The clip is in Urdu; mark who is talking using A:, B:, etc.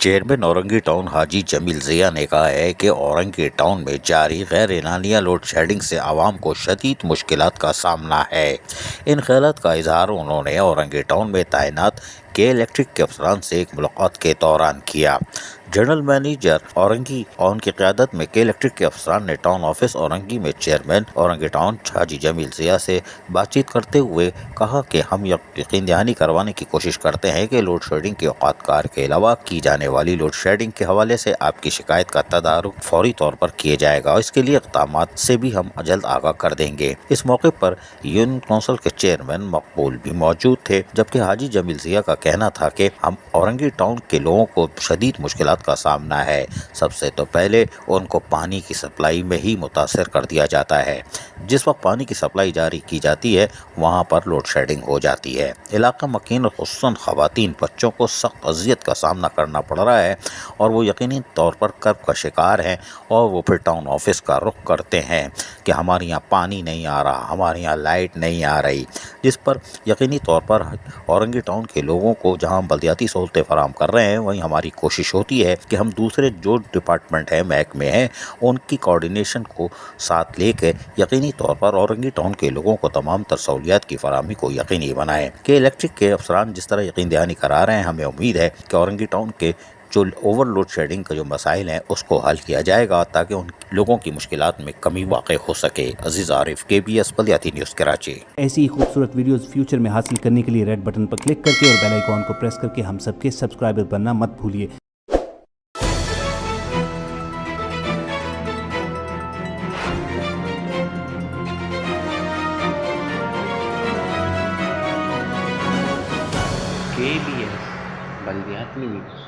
A: چیئرمین اورنگی ٹاؤن حاجی جمیل ضیاء نے کہا ہے کہ اورنگی ٹاؤن میں جاری غیر اعلانیہ لوڈ شیڈنگ سے عوام کو شدید مشکلات کا سامنا ہے۔ ان خیالات کا اظہار انہوں نے اورنگی ٹاؤن میں تعینات کے الیکٹرک کے افسران سے ایک ملاقات کے دوران کیا۔ جنرل مینیجر اورنگی ٹاؤن کی قیادت میں کے الیکٹرک کے افسران نے ٹاؤن آفس اورنگی میں چیئرمین اورنگی ٹاؤن حاجی جمیل ضیاء سے بات چیت کرتے ہوئے کہا کہ ہم یقین دہانی کروانے کی کوشش کرتے ہیں کہ لوڈ شیڈنگ کے اوقات کار کے علاوہ کی جانے والی لوڈ شیڈنگ کے حوالے سے آپ کی شکایت کا تدارک فوری طور پر کیے جائے گا اور اس کے لیے اقدامات سے بھی ہم جلد آگاہ کر دیں گے۔ اس موقع پر یونین کونسل کے چیئرمین مقبول بھی موجود تھے، جبکہ حاجی جمیل ضیاء کا کہنا تھا کہ ہم اورنگی ٹاؤن کے لوگوں کو شدید مشکلات کا سامنا ہے۔ سب سے تو پہلے ان کو پانی کی سپلائی میں ہی متاثر کر دیا جاتا ہے۔ جس وقت پانی کی سپلائی جاری کی جاتی ہے وہاں پر لوڈ شیڈنگ ہو جاتی ہے۔ علاقہ مکین اور خصوصاً خواتین بچوں کو سخت اذیت کا سامنا کرنا پڑ رہا ہے اور وہ یقینی طور پر کرب کا شکار ہیں اور وہ پھر ٹاؤن آفس کا رخ کرتے ہیں کہ ہمارے یہاں پانی نہیں آ رہا، ہمارے یہاں لائٹ نہیں آ رہی، جس پر یقینی طور پر اورنگی ٹاؤن کے لوگوں کو جہاں بلدیاتی سہولتیں فراہم کر رہے ہیں وہیں ہماری کوشش ہوتی ہے کہ ہم دوسرے جو ڈپارٹمنٹ ہیں، محکمے ہیں، ان کی کوارڈینیشن کو ساتھ لے کے یقینی طور پر اورنگی ٹاؤن کے لوگوں کو تمام تر سہولیات کی فراہمی کو یقینی بنائیں۔ کہ الیکٹرک کے افسران جس طرح یقین دہانی کرا رہے ہیں، ہمیں امید ہے کہ اورنگی ٹاؤن کے جو اوور لوڈ شیڈنگ کا جو مسائل ہیں اس کو حل کیا جائے گا تاکہ ان لوگوں کی مشکلات میں کمی واقع ہو سکے۔ عزیز عارف، KBS بلدیاتی نیوز کراچی۔
B: ایسی ہی خوبصورت ویڈیوز فیوچر میں حاصل کرنے کے لیے ریڈ بٹن پر کلک کر کے اور بیل آئیکن کو پریس کر کے ہم سب کے سبسکرائبر بننا مت بھولیے۔
C: KBS بلدیاتی نیوز۔